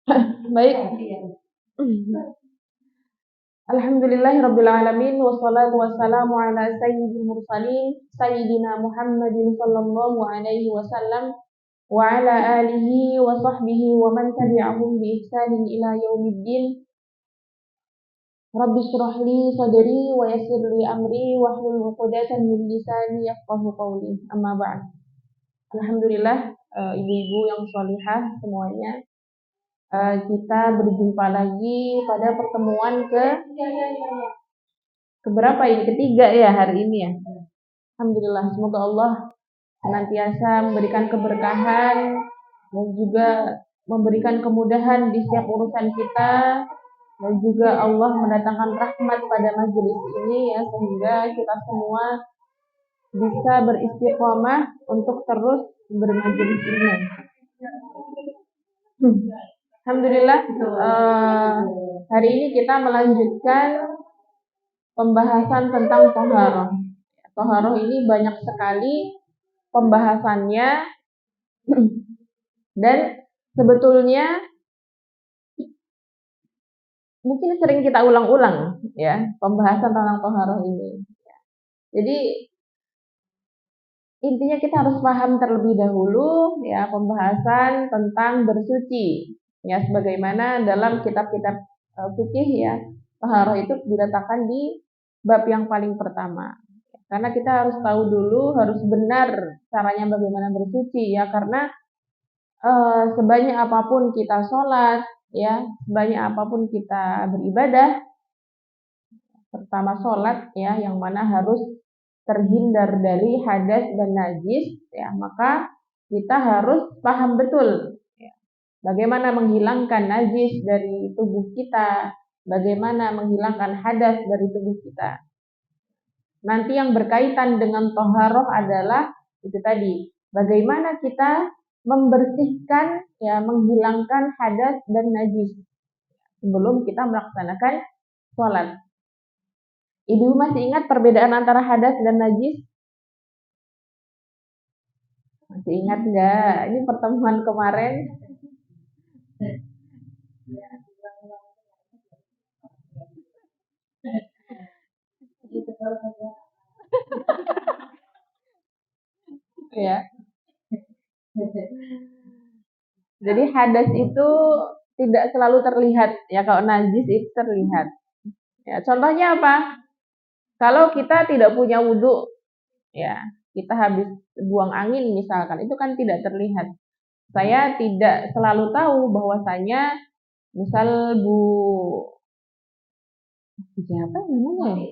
Baik. Alhamdulillahirabbil alamin wassalatu wassalamu ala sayyidil mursalin sayyidina Muhammadin sallallahu alaihi wasallam wa ala alihi wa sahbihi wa man tabi'ahum bi ihsanin ila yaumiddin. Rabbi shrah li sadri wa yassir li amri wahlul 'uqdatam min lisani yafqahu qawli. Amma ba'd. Alhamdulillah, ibu-ibu yang sholihah semuanya. Kita berjumpa lagi pada pertemuan keberapa ini? Ketiga ya hari ini ya. Alhamdulillah, semoga Allah senantiasa memberikan keberkahan dan juga memberikan kemudahan di setiap urusan kita, dan juga Allah mendatangkan rahmat pada majelis ini ya, sehingga kita semua bisa beristiqomah untuk terus bermajelis ilmu. Alhamdulillah, hari ini kita melanjutkan pembahasan tentang toharoh. Toharoh ini banyak sekali pembahasannya dan sebetulnya mungkin sering kita ulang-ulang ya pembahasan tentang toharoh ini. Jadi intinya kita harus paham terlebih dahulu ya pembahasan tentang bersuci. Ya, sebagaimana dalam kitab-kitab fikih ya, taharah itu diletakkan di bab yang paling pertama. Karena kita harus tahu dulu, harus benar caranya bagaimana bersuci ya, karena sebanyak apapun kita sholat ya, sebanyak apapun kita beribadah, pertama sholat ya, yang mana harus terhindar dari hadas dan najis ya, maka kita harus paham betul bagaimana menghilangkan najis dari tubuh kita, bagaimana menghilangkan hadas dari tubuh kita. Nanti yang berkaitan dengan toharoh adalah itu tadi, bagaimana kita membersihkan, ya, menghilangkan hadas dan najis sebelum kita melaksanakan sholat. Ibu masih ingat perbedaan antara hadas dan najis? Masih ingat nggak? Ini pertemuan kemarin. Ya. Jadi hadas itu tidak selalu terlihat ya, kalau najis itu terlihat. Ya, contohnya apa? Kalau kita tidak punya wudhu, ya kita habis buang angin misalkan, itu kan tidak terlihat. Saya tidak selalu tahu bahwasanya misal siapa namanya?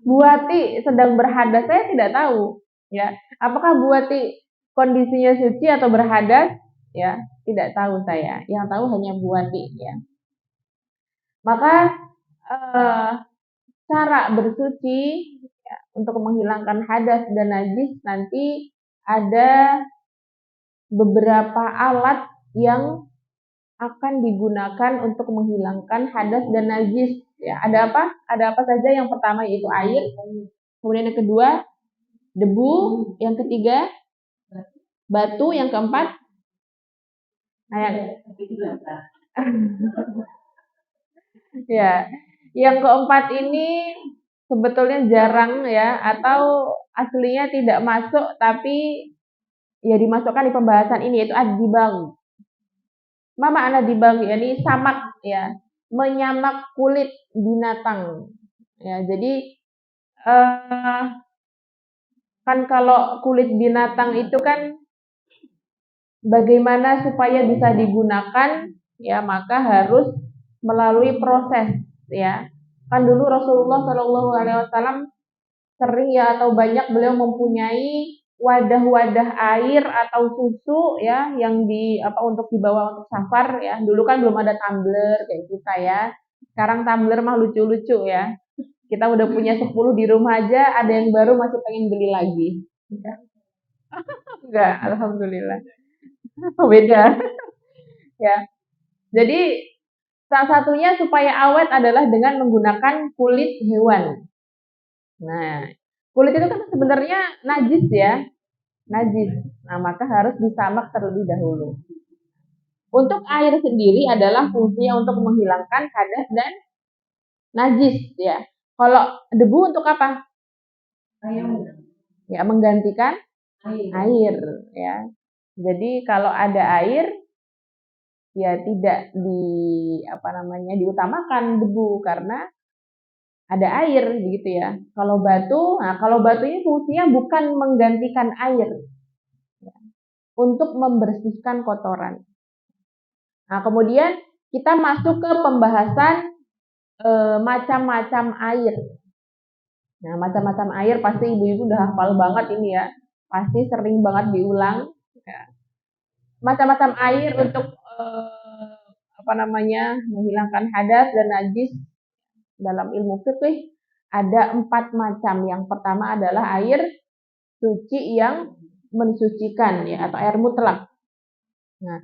Bu Wati sedang berhadas, saya tidak tahu. Ya, apakah Bu Wati kondisinya suci atau berhadas? Ya, tidak tahu saya. Yang tahu hanya Bu Wati. Ya, maka cara bersuci ya, untuk menghilangkan hadas dan najis nanti ada beberapa alat yang akan digunakan untuk menghilangkan hadas dan najis. Ya, ada apa? Ada apa saja? Yang pertama yaitu air, kemudian yang kedua debu, yang ketiga batu, yang keempat ya, yang keempat ini sebetulnya jarang ya, atau aslinya tidak masuk tapi ya dimasukkan di pembahasan ini, yaitu adibang. Mama anak dibang ini samak ya, menyamak kulit binatang. Ya, jadi kan kalau kulit binatang itu kan bagaimana supaya bisa digunakan ya, maka harus melalui proses ya. Kan dulu Rasulullah Shallallahu Alaihi Wasallam sering ya, atau banyak beliau mempunyai wadah-wadah air atau susu ya, yang untuk dibawa untuk safar ya. Dulu kan belum ada tumbler kayak kita ya. Sekarang tumbler mah lucu-lucu ya. Kita udah punya 10 di rumah aja, ada yang baru masih pengen beli lagi. Enggak, alhamdulillah. Beda. Ya. Jadi salah satunya supaya awet adalah dengan menggunakan kulit hewan. Nah, kulit itu kan sebenarnya najis ya. najis. Nah, maka harus disamak terlebih dahulu. Untuk air sendiri adalah fungsinya untuk menghilangkan hadas dan najis ya. Kalau debu untuk apa? Ya, menggantikan air ya. Jadi kalau ada air ya tidak diutamakan debu karena ada air gitu ya. Kalau batu ini fungsinya bukan menggantikan air ya, untuk membersihkan kotoran. Nah, kemudian kita masuk ke pembahasan macam-macam air. Nah, macam-macam air pasti ibu-ibu udah hafal banget ini ya. Pasti sering banget diulang. Ya. Macam-macam air untuk menghilangkan hadas dan najis dalam ilmu fikih ada 4 macam. Yang pertama adalah air suci yang mensucikan ya atau air mutlak. Nah,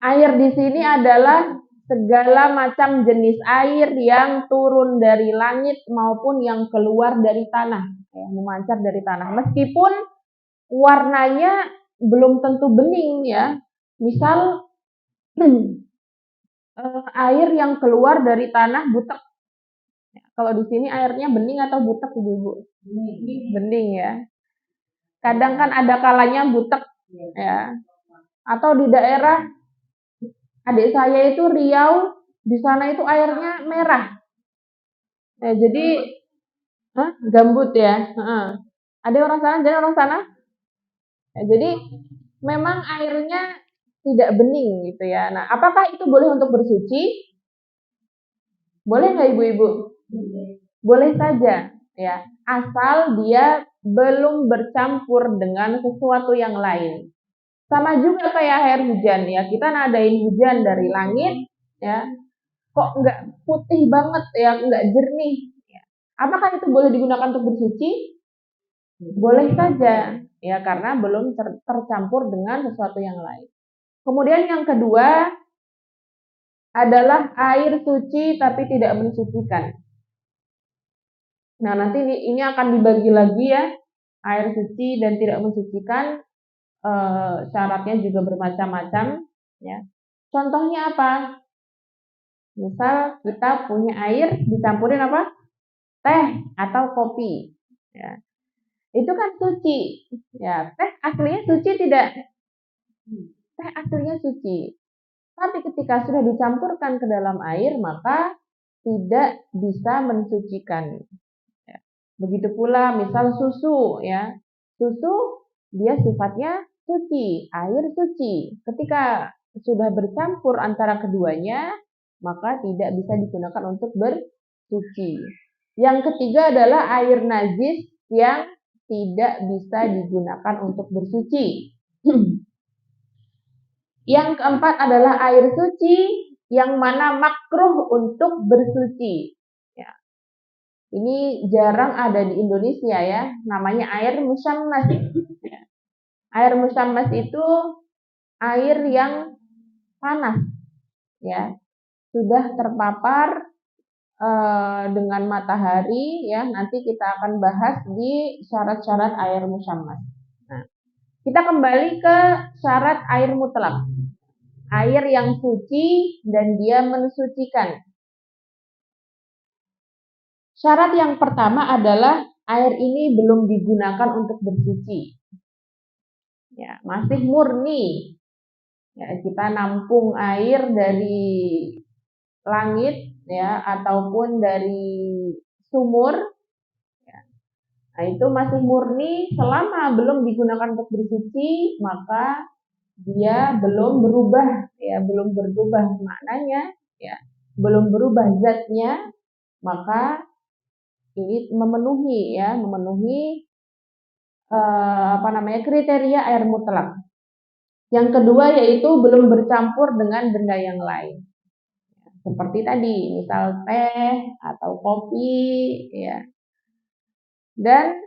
air di sini adalah segala macam jenis air yang turun dari langit maupun yang keluar dari tanah, yang memancar dari tanah. Meskipun warnanya belum tentu bening ya. Misal air yang keluar dari tanah butek. Kalau di sini airnya bening atau butek, Ibu? Bening ya. Kadang kan ada kalanya butek ya. Atau di daerah adik saya itu Riau, di sana itu airnya merah. Ya, jadi gambut ya. Ada orang sana, jadi orang sana. Ya, jadi memang airnya tidak bening gitu ya. Nah, apakah itu boleh untuk bersuci? Boleh nggak ibu-ibu? Boleh saja ya, asal dia belum bercampur dengan sesuatu yang lain. Sama juga kayak air hujan ya, kita nadain hujan dari langit ya, kok nggak putih banget ya, nggak jernih. Apakah itu boleh digunakan untuk bersuci? Boleh saja ya, karena belum tercampur dengan sesuatu yang lain. Kemudian yang kedua adalah air suci tapi tidak mensucikan. Nah, nanti ini akan dibagi lagi ya, air suci dan tidak mensucikan, syaratnya juga bermacam-macam ya. Contohnya apa? Misal kita punya air dicampurin apa? Teh atau kopi. Ya. Itu kan suci. Ya, teh aslinya suci tidak? Teh aslinya suci. Tapi ketika sudah dicampurkan ke dalam air, maka tidak bisa mensucikan. Ya. Begitu pula misal susu ya. Susu dia sifatnya suci, air suci. Ketika sudah bercampur antara keduanya, maka tidak bisa digunakan untuk bersuci. Yang ketiga adalah air najis yang tidak bisa digunakan untuk bersuci. Yang keempat adalah air suci yang mana makruh untuk bersuci. Ya. Ini jarang ada di Indonesia ya, namanya air musyammas. Ya. Air musyammas itu air yang panas, ya, sudah terpapar dengan matahari ya. Nanti kita akan bahas di syarat-syarat air musyammas. Nah, kita kembali ke syarat air mutlak. Air yang suci dan dia mensucikan. Syarat yang pertama adalah air ini belum digunakan untuk bersuci. Ya, masih murni. Ya, kita nampung air dari langit ya ataupun dari sumur. Ya. Nah, itu masih murni selama belum digunakan untuk bersuci, maka dia belum berubah ya, belum berubah maknanya ya, belum berubah zatnya, maka ini memenuhi kriteria air mutlak. Yang kedua yaitu belum bercampur dengan benda yang lain. Seperti tadi, misal teh atau kopi ya. Dan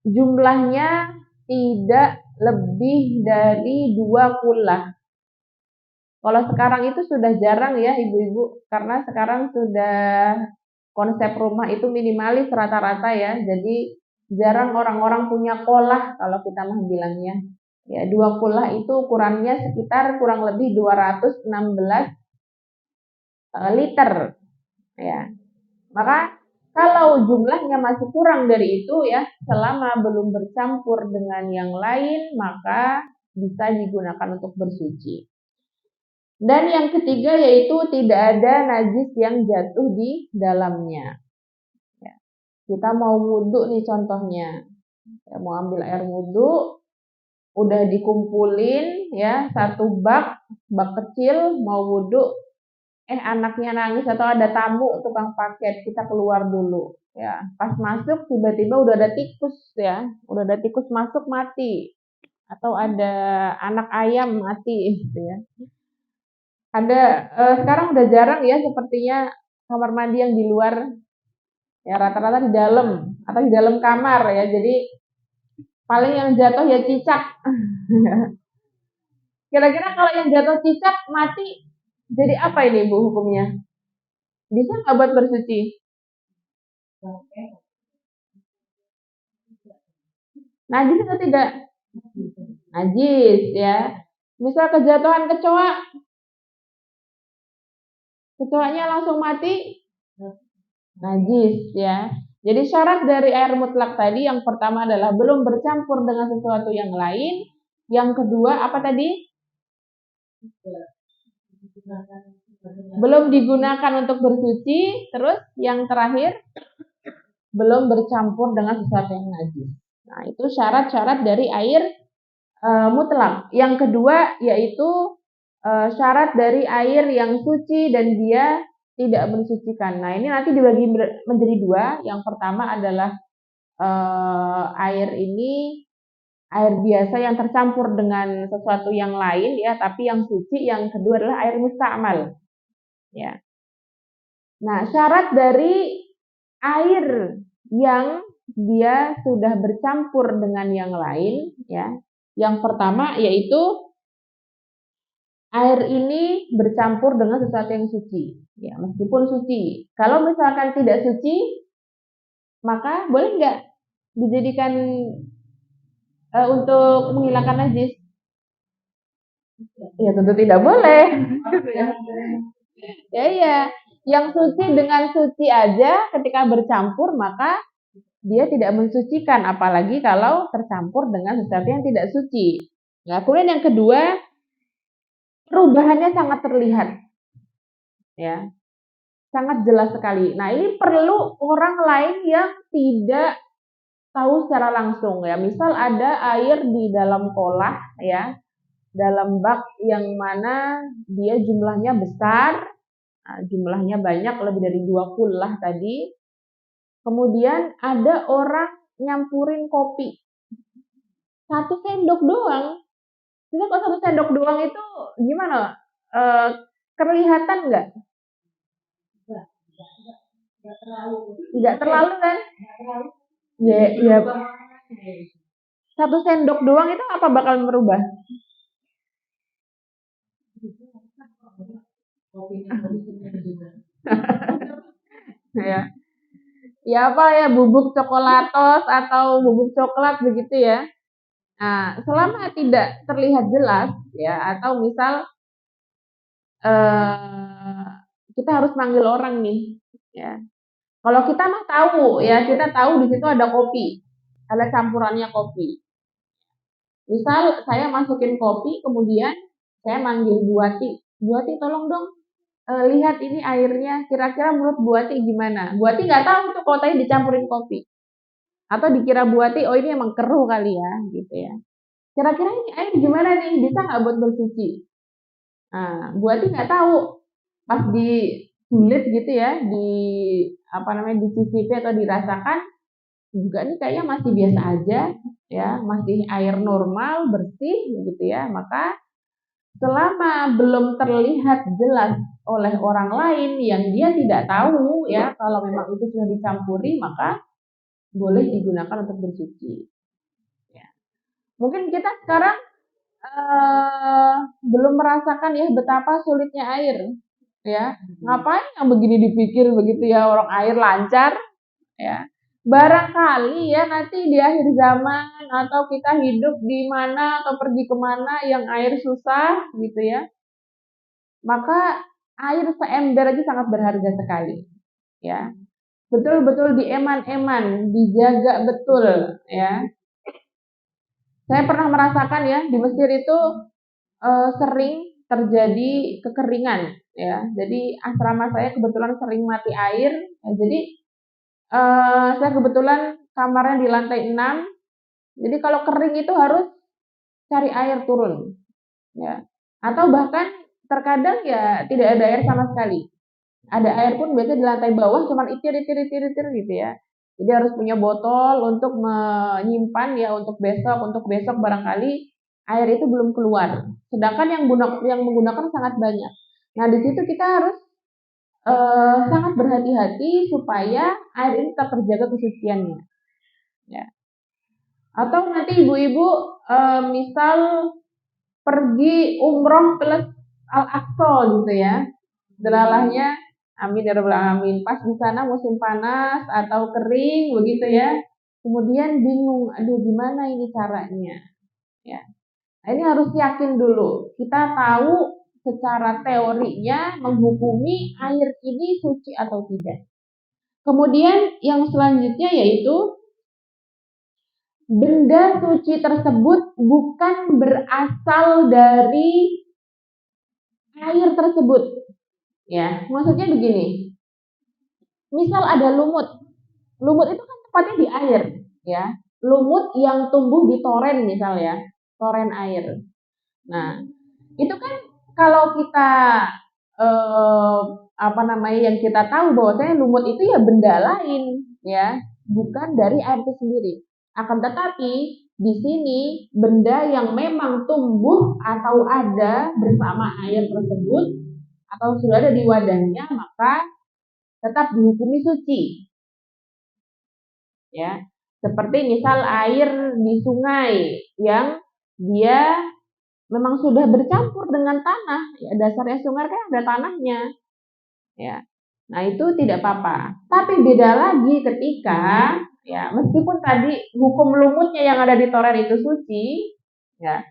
jumlahnya tidak lebih dari 2 kullah. Kalau sekarang itu sudah jarang ya ibu-ibu, karena sekarang sudah konsep rumah itu minimalis rata-rata ya. Jadi jarang orang-orang punya kolah kalau kita mah bilangnya. Ya, 2 kullah itu ukurannya sekitar kurang lebih 216 liter ya. Maka kalau jumlahnya masih kurang dari itu ya, selama belum bercampur dengan yang lain, maka bisa digunakan untuk bersuci. Dan yang ketiga yaitu tidak ada najis yang jatuh di dalamnya. Ya. Kita mau wudhu nih contohnya, ya, mau ambil air wudhu, udah dikumpulin ya satu bak kecil mau wudhu, anaknya nangis atau ada tamu tukang paket, kita keluar dulu ya, pas masuk tiba-tiba udah ada tikus ya, udah ada tikus masuk mati, atau ada anak ayam mati gitu ya. Ada sekarang udah jarang ya sepertinya kamar mandi yang di luar ya, rata-rata di dalam atau di dalam kamar ya, jadi paling yang jatuh ya cicak. Kira-kira kalau yang jatuh cicak mati jadi apa ini Bu hukumnya? Bisa nggak buat bersuci? Najis atau tidak? Najis ya. Misal kejatuhan kecoa, kecoanya langsung mati, najis ya. Jadi syarat dari air mutlak tadi yang pertama adalah belum bercampur dengan sesuatu yang lain. Yang kedua apa tadi? Belum digunakan untuk bersuci. Terus yang terakhir belum bercampur dengan sesuatu yang najis. Nah, itu syarat-syarat dari air mutlak. Yang kedua yaitu syarat dari air yang suci dan dia tidak mensucikan. Nah, ini nanti dibagi menjadi dua. Yang pertama adalah air ini air biasa yang tercampur dengan sesuatu yang lain ya, tapi yang suci. Yang kedua adalah air musta'mal. Ya. Nah, syarat dari air yang dia sudah bercampur dengan yang lain ya. Yang pertama yaitu air ini bercampur dengan sesuatu yang suci. Ya, meskipun suci. Kalau misalkan tidak suci, maka boleh nggak dijadikan untuk menghilangkan najis? Ya tentu tidak boleh. Ya iya. Yang suci dengan suci aja ketika bercampur maka dia tidak mensucikan, apalagi kalau tercampur dengan sesuatu yang tidak suci. Nah, kemudian yang kedua, perubahannya sangat terlihat, ya, sangat jelas sekali. Nah, ini perlu orang lain yang tidak tahu secara langsung, ya. Misal ada air di dalam kolah, ya, dalam bak yang mana dia jumlahnya besar, jumlahnya banyak, lebih dari 2 kullah tadi. Kemudian ada orang nyampurin kopi, 1 sendok doang. Jadi kalau 1 sendok doang itu gimana? Kelihatan nggak? Nggak terlalu kan? Ya, ya. 1 sendok doang itu apa bakal merubah? Ya, ya apa ya, bubuk coklatos atau bubuk coklat begitu ya. Nah, selama tidak terlihat jelas ya, atau misal kita harus manggil orang nih, ya. Kalau kita mah tahu ya, kita tahu di situ ada kopi, ada campurannya kopi. Misal saya masukin kopi, kemudian saya manggil Buati, Buati tolong dong lihat ini airnya, kira-kira menurut Buati gimana? Buati nggak tahu tuh kalau tadi dicampurin kopi, atau dikira Buati oh ini emang keruh kali ya, gitu ya. Kira-kira ini air gimana nih? Bisa nggak buat bersuci? Nah, Buati nggak tahu. Pas disulit gitu ya, di apa namanya, dicicipi atau dirasakan, juga nih kayaknya masih biasa aja ya, masih air normal bersih gitu ya. Maka selama belum terlihat jelas oleh orang lain yang dia tidak tahu ya kalau memang itu sudah dicampuri, maka boleh digunakan untuk bersuci ya. Mungkin kita sekarang belum merasakan ya betapa sulitnya air ya. Ngapain yang begini dipikir begitu ya, orang air lancar ya. Barangkali ya nanti di akhir zaman atau kita hidup di mana atau pergi kemana yang air susah gitu ya, maka air seember aja sangat berharga sekali ya. Betul-betul dieman-eman, dijaga betul ya. Saya pernah merasakan ya di Mesir itu sering terjadi kekeringan ya. Jadi asrama saya kebetulan sering mati air. Ya, jadi saya kebetulan kamarnya di lantai 6. Jadi kalau kering itu harus cari air turun ya. Atau bahkan terkadang ya tidak ada air sama sekali. Ada air pun biasanya di lantai bawah cuman itir gitu ya. Jadi harus punya botol untuk menyimpan ya untuk besok barangkali air itu belum keluar. Sedangkan yang menggunakan sangat banyak. Nah, di situ kita harus sangat berhati-hati supaya air ini tetap terjaga kesuciannya. Ya. Atau nanti ibu-ibu misal pergi umroh plus Al-Aqsa gitu ya. Delalahnya amin ya rabbal alamin. Pas di sana musim panas atau kering begitu ya. Kemudian bingung, aduh gimana ini caranya? Ya. Nah, ini harus yakin dulu. Kita tahu secara teorinya menghukumi air ini suci atau tidak. Kemudian yang selanjutnya yaitu benda suci tersebut bukan berasal dari air tersebut. Ya, maksudnya begini. Misal ada lumut. Lumut itu kan tempatnya di air, ya. Lumut yang tumbuh di toren misalnya, toren air. Nah, itu kan kalau kita eh, apa namanya yang kita tahu bahwasanya lumut itu ya benda lain, ya, bukan dari air itu sendiri. Akan tetapi di sini benda yang memang tumbuh atau ada bersama air tersebut atau sudah ada di wadahnya maka tetap dihukumi suci, ya. Seperti misal air di sungai yang dia memang sudah bercampur dengan tanah, ya dasarnya sungai kan ada tanahnya, ya. Nah, itu tidak apa-apa. Tapi beda lagi ketika ya meskipun tadi hukum lumutnya yang ada di toren itu suci, ya.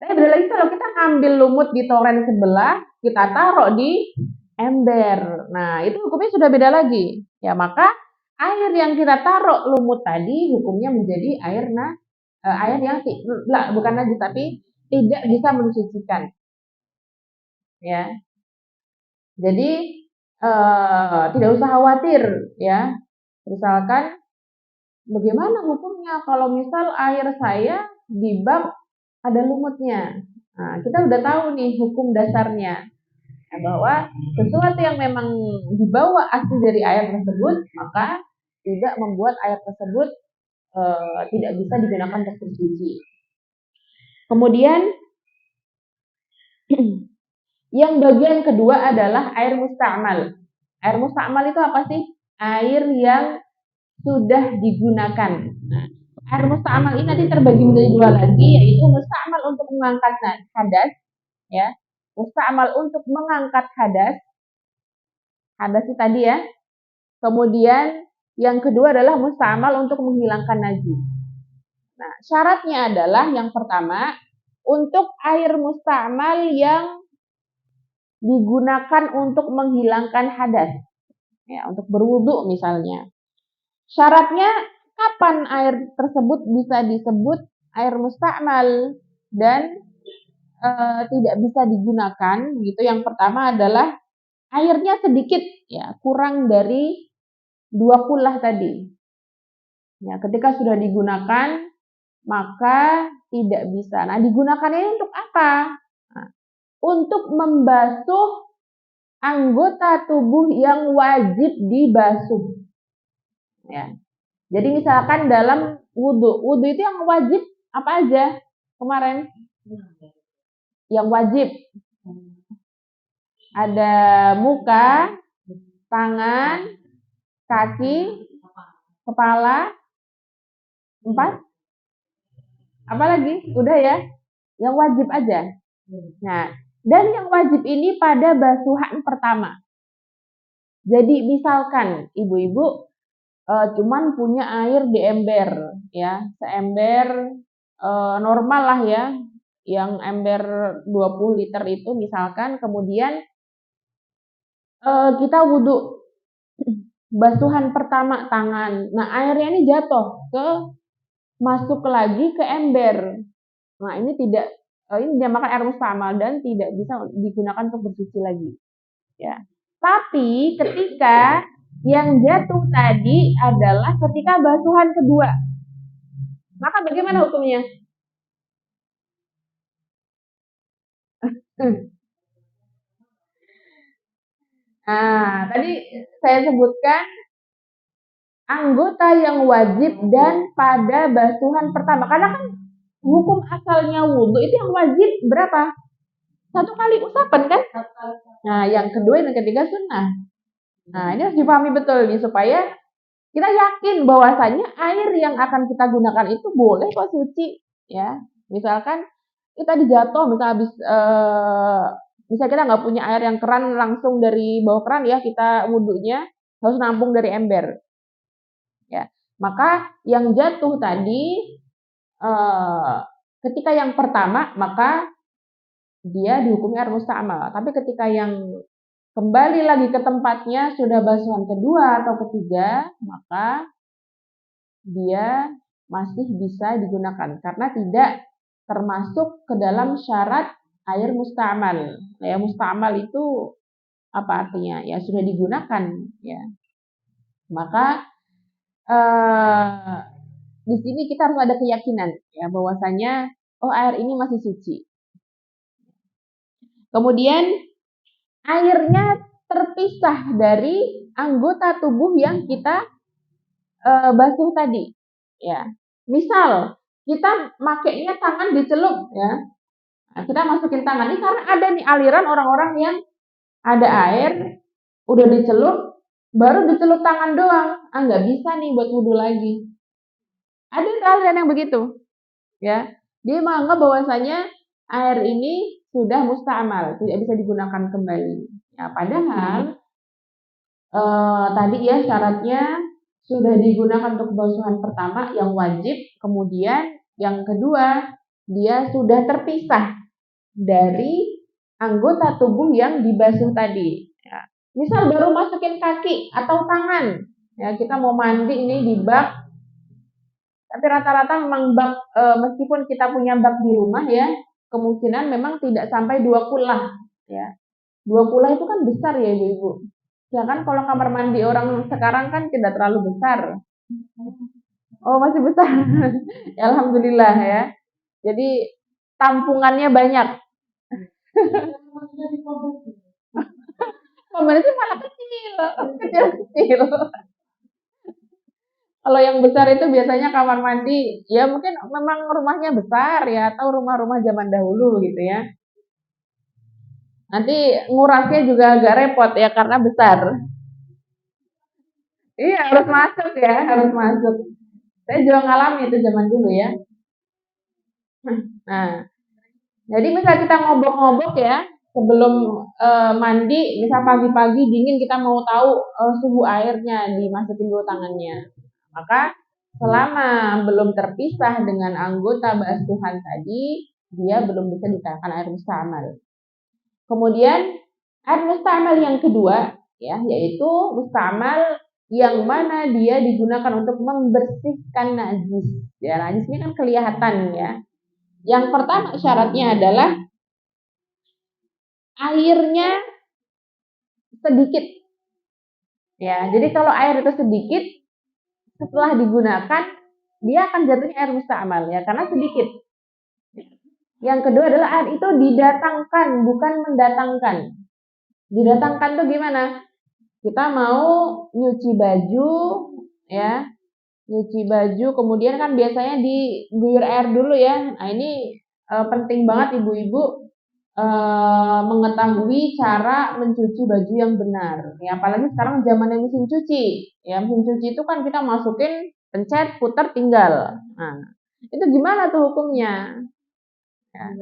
Tapi beda lagi kalau kita ngambil lumut di toren sebelah, kita taruh di ember. Nah, itu hukumnya sudah beda lagi. Ya, maka air yang kita taruh lumut tadi hukumnya menjadi air yang bukan najis tapi tidak bisa mensucikan. Ya. Jadi tidak usah khawatir ya. Misalkan bagaimana hukumnya kalau misal air saya di bak ada lumutnya. Nah, kita udah tahu nih hukum dasarnya bahwa sesuatu yang memang dibawa asli dari air tersebut maka tidak membuat air tersebut tidak bisa digunakan untuk bersuci. Kemudian yang bagian kedua adalah air musta'mal. Air musta'mal itu apa sih? Air yang sudah digunakan. Nah, air musta'mal ini nanti terbagi menjadi dua lagi, yaitu musta'mal untuk mengangkat hadas, ya. Musta'mal untuk mengangkat hadas itu tadi ya. Kemudian yang kedua adalah musta'mal untuk menghilangkan najis. Nah, syaratnya adalah yang pertama, untuk air musta'mal yang digunakan untuk menghilangkan hadas, ya, untuk berwudu misalnya. Syaratnya kapan air tersebut bisa disebut air musta'mal dan tidak bisa digunakan gitu. Yang pertama adalah airnya sedikit ya, kurang dari 2 kulah tadi. Ya, ketika sudah digunakan maka tidak bisa. Nah, digunakan ini untuk apa? Nah, untuk membasuh anggota tubuh yang wajib dibasuh. Ya. Jadi misalkan dalam wudhu, wudhu itu yang wajib apa aja kemarin? Yang wajib ada muka, tangan, kaki, kepala, 4. Apa lagi? Udah ya? Yang wajib aja. Nah, dan yang wajib ini pada basuhan pertama. Jadi misalkan ibu-ibu cuman punya air di ember ya, seember normal lah ya, yang ember 20 liter itu misalkan, kemudian kita wudhu basuhan pertama tangan. Nah, airnya ini jatuh masuk lagi ke ember. Nah, ini dinamakan air mustamal dan tidak bisa digunakan untuk bersuci lagi. Ya. Tapi ketika yang jatuh tadi adalah ketika basuhan kedua, maka bagaimana hukumnya? Nah, tadi saya sebutkan anggota yang wajib dan pada basuhan pertama. Karena kan hukum asalnya wudhu itu yang wajib berapa? 1 kali usapan kan? Nah, yang kedua dan ketiga sunnah. Nah, ini harus dipahami betul nih supaya kita yakin bahwasanya air yang akan kita gunakan itu boleh kok suci ya. Misalkan kita dijatuh misal habis bisa kita nggak punya air yang keran langsung dari bawah keran ya, kita wudhunya harus nampung dari ember ya. Maka yang jatuh tadi ketika yang pertama maka dia dihukumi air musta'mal. Tapi ketika yang kembali lagi ke tempatnya sudah basuhan kedua atau ketiga, maka dia masih bisa digunakan karena tidak termasuk ke dalam syarat air musta'mal. Ya, musta'mal itu apa artinya? Ya sudah digunakan ya. Maka di sini kita harus ada keyakinan ya bahwasanya oh air ini masih suci. Kemudian airnya terpisah dari anggota tubuh yang kita basuh tadi. Ya, misal kita makainya tangan dicelup ya, nah, kita masukin tangan ini karena ada nih aliran orang-orang yang ada air, udah dicelup, baru dicelup tangan doang, nggak bisa nih buat wudhu lagi. Ada aliran yang begitu, ya. Dia menganggap bahwasanya air ini sudah musta'mal, tidak bisa digunakan kembali. Ya, padahal tadi ya syaratnya sudah digunakan untuk basuhan pertama yang wajib, kemudian yang kedua dia sudah terpisah dari anggota tubuh yang dibasuh tadi. Ya. Misal baru masukin kaki atau tangan, ya kita mau mandi ini di bak, tapi rata-rata memang bak meskipun kita punya bak di rumah ya, kemungkinan memang tidak sampai 2 kulah. Ya. 2 kulah itu kan besar ya ibu-ibu. Ya kan kalau kamar mandi orang sekarang kan tidak terlalu besar. Oh masih besar. Ya, alhamdulillah ya. Jadi tampungannya banyak. Kamar itu malah kecil, kecil-kecil. Kalau yang besar itu biasanya kamar mandi, ya mungkin memang rumahnya besar ya, atau rumah-rumah zaman dahulu gitu ya. Nanti ngurasnya juga agak repot ya karena besar. Iya harus masuk ya, harus masuk. Saya juga ngalami itu zaman dulu ya. Nah, jadi misal kita ngobok-ngobok ya, sebelum mandi, misal pagi-pagi dingin kita mau tahu suhu airnya, dimasukin dulu tangannya. Maka selama belum terpisah dengan anggota basuhan tadi, dia belum bisa dikatakan air musta'mal. Kemudian air musta'mal yang kedua ya, yaitu musta'mal yang mana dia digunakan untuk membersihkan najis. Ya, najis ini kan kelihatan ya. Yang pertama syaratnya adalah airnya sedikit. Ya, jadi kalau air itu sedikit setelah digunakan dia akan jatuhnya air musta'mal ya karena sedikit. Yang kedua adalah air itu didatangkan bukan mendatangkan. Didatangkan tuh gimana? Kita mau nyuci baju ya, nyuci baju kemudian kan biasanya diguyur air dulu ya. Nah, ini penting banget ibu-ibu mengetahui cara mencuci baju yang benar. Ya, apalagi sekarang zamannya mesin cuci. Ya, mesin cuci itu kan kita masukin, pencet, putar, tinggal. Nah, itu gimana tuh hukumnya? Ya,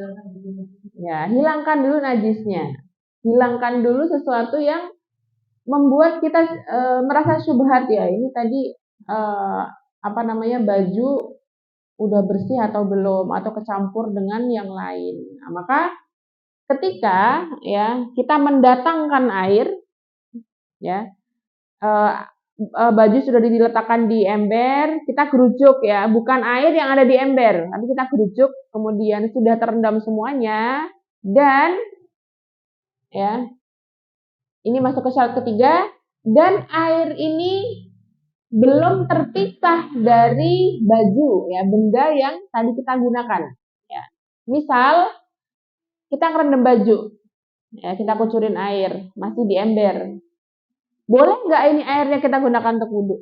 ya hilangkan dulu najisnya. Hilangkan dulu sesuatu yang membuat kita merasa syubhat ya. Ini tadi eh, baju udah bersih atau belum atau kecampur dengan yang lain. Nah, maka ketika ya kita mendatangkan air ya, baju sudah diletakkan di ember, kita kerucuk ya, bukan air yang ada di ember, tapi kita kerucuk, kemudian sudah terendam semuanya, dan ya, ini masuk ke syarat ketiga, dan air ini belum terpisah dari baju ya, benda yang tadi kita gunakan. Ya. Misal kita ngerendam baju, ya, kita kucurin air, masih di ember. Boleh nggak ini airnya kita gunakan untuk wudhu?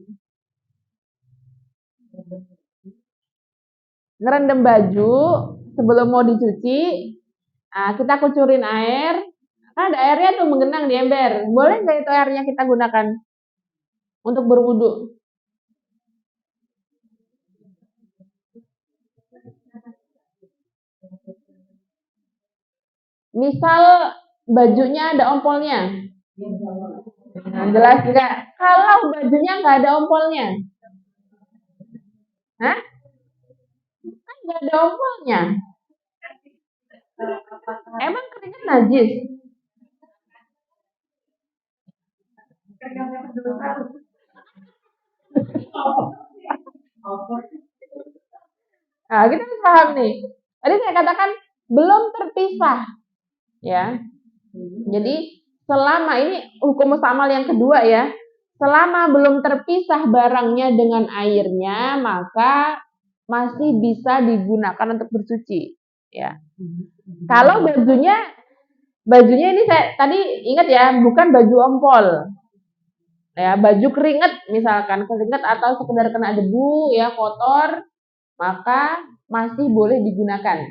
Ngerendam baju sebelum mau dicuci, nah, kita kucurin air, kan ada airnya tuh menggenang di ember. Boleh nggak itu airnya kita gunakan untuk berwudhu? Misal bajunya ada ompolnya. Nah, jelas nggak? Kalau bajunya nggak ada ompolnya, hah? Kan nggak ada ompolnya. Emang keringat najis? Nah, kita harus paham nih. Tadi saya katakan belum terpisah, ya. Jadi selama ini hukum mustamal yang kedua ya, selama belum terpisah barangnya dengan airnya, maka masih bisa digunakan untuk bersuci. Ya. Kalau bajunya ini saya tadi ingat ya, bukan baju ompol. Ya, baju keringat misalkan keringat atau sekedar kena debu ya kotor, maka masih boleh digunakan.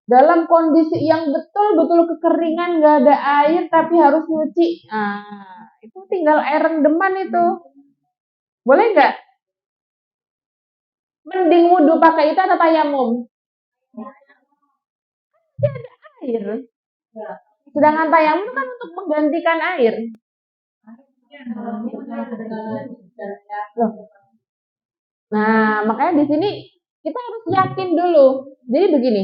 Dalam kondisi yang betul-betul kekeringan, nggak ada air tapi harus nyuci, nah itu tinggal air rendeman itu, boleh nggak? Mending wudhu pakai itu atau tayamum? Tidak ada air. Sedangkan tayamum kan untuk menggantikan air. Loh. Nah, makanya di sini kita harus yakin dulu. Jadi begini,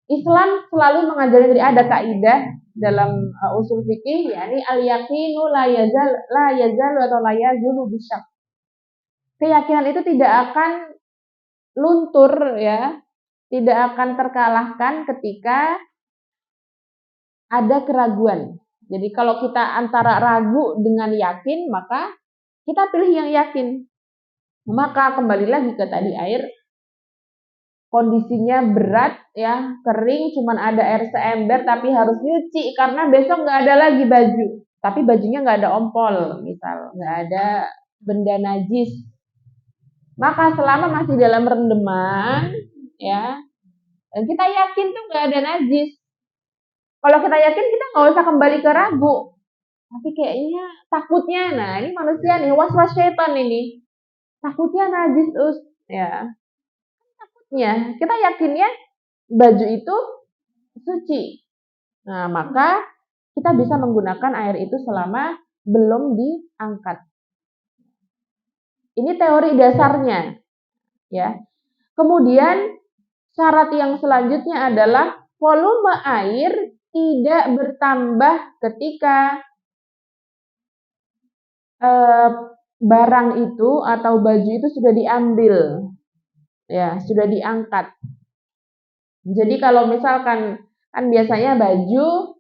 Islam selalu mengajari dari ada kaidah dalam usul fikih, yakni al yakinu la yazal atau la yazulu bisyak. Keyakinan itu tidak akan luntur ya, tidak akan terkalahkan ketika ada keraguan. Jadi kalau kita antara ragu dengan yakin, maka kita pilih yang yakin. Maka kembali lagi ke tadi air, kondisinya berat ya, kering, cuman ada air seember tapi harus nyuci karena besok nggak ada lagi baju. Tapi bajunya nggak ada ompol, misal nggak ada benda najis. Maka selama masih dalam rendeman, ya, dan kita yakin tuh nggak ada najis. Kalau kita yakin kita nggak usah kembali ke ragu. Tapi kayaknya takutnya, nah ini manusia nih, was-was syaitan ini. Takutnya najis ya. Takutnya, kita yakinnya baju itu suci. Nah, maka kita bisa menggunakan air itu selama belum diangkat. Ini teori dasarnya, ya. Kemudian syarat yang selanjutnya adalah volume air tidak bertambah ketika barang itu atau baju itu sudah diambil, ya, sudah diangkat. Jadi kalau misalkan kan biasanya baju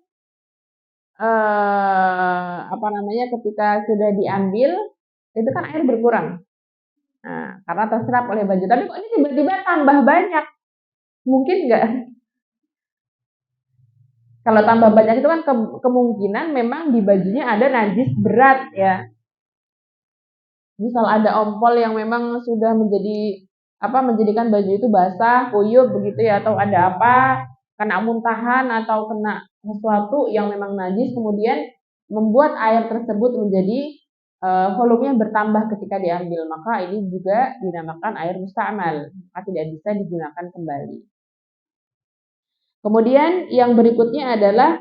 ketika sudah diambil itu kan air berkurang. Nah, karena terserap oleh baju. Tapi kok ini tiba-tiba tambah banyak? Mungkin nggak? Kalau tambah banyak itu kan kemungkinan memang di bajunya ada najis berat ya. Misal ada ompol yang memang sudah menjadikan baju itu basah, kuyup begitu ya, atau ada apa, kena muntahan atau kena sesuatu yang memang najis kemudian membuat air tersebut menjadi volumenya bertambah ketika diambil, maka ini juga dinamakan air musta'mal, maka tidak bisa digunakan kembali. Kemudian yang berikutnya adalah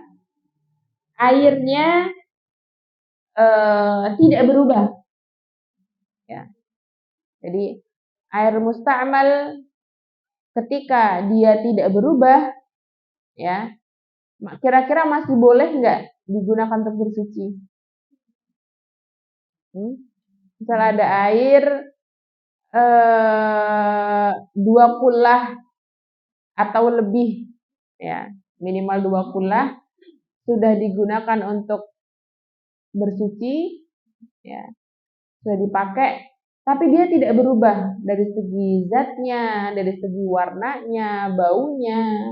airnya tidak berubah. Jadi air musta'mal ketika dia tidak berubah, ya, kira-kira masih boleh nggak digunakan untuk bersuci? Misal ada air 2 kullah atau lebih, ya, minimal 2 kullah sudah digunakan untuk bersuci, ya, sudah dipakai, tapi dia tidak berubah dari segi zatnya, dari segi warnanya, baunya,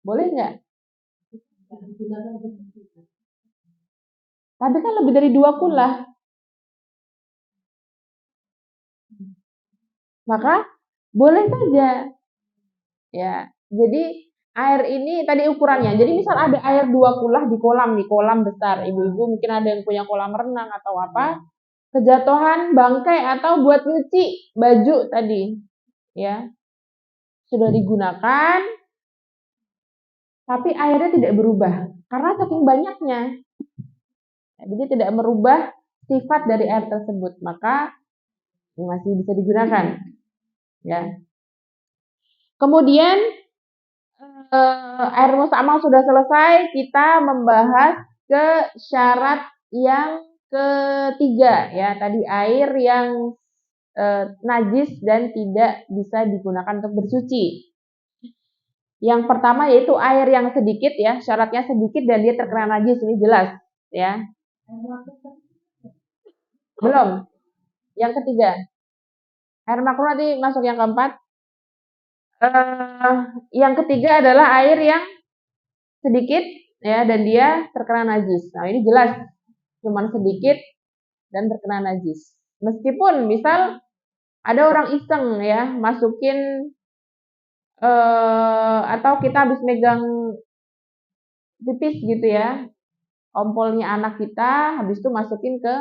boleh nggak? Tapi kan lebih dari 2 kullah, maka boleh saja, ya. Jadi air ini tadi ukurannya. Jadi misal ada air 2 kullah di kolam nih, kolam besar. Ibu-ibu mungkin ada yang punya kolam renang atau apa, kejatuhan bangkai atau buat nyuci baju tadi, ya, sudah digunakan, tapi airnya tidak berubah karena saking banyaknya. Jadi tidak merubah sifat dari air tersebut, maka masih bisa digunakan, ya. Kemudian air musta'mal sudah selesai, kita membahas ke syarat yang ketiga, ya. Tadi air yang najis dan tidak bisa digunakan untuk bersuci. Yang pertama yaitu air yang sedikit, ya, syaratnya sedikit dan dia terkena najis, ini jelas, ya. Belum. Yang ketiga. Air makruh nanti masuk yang keempat. Yang ketiga adalah air yang sedikit, ya, dan dia terkena najis. Nah, ini jelas cuman sedikit dan terkena najis. Meskipun misal ada orang iseng, ya, masukin atau kita habis megang pipis gitu, ya, ompolnya anak kita, habis itu masukin ke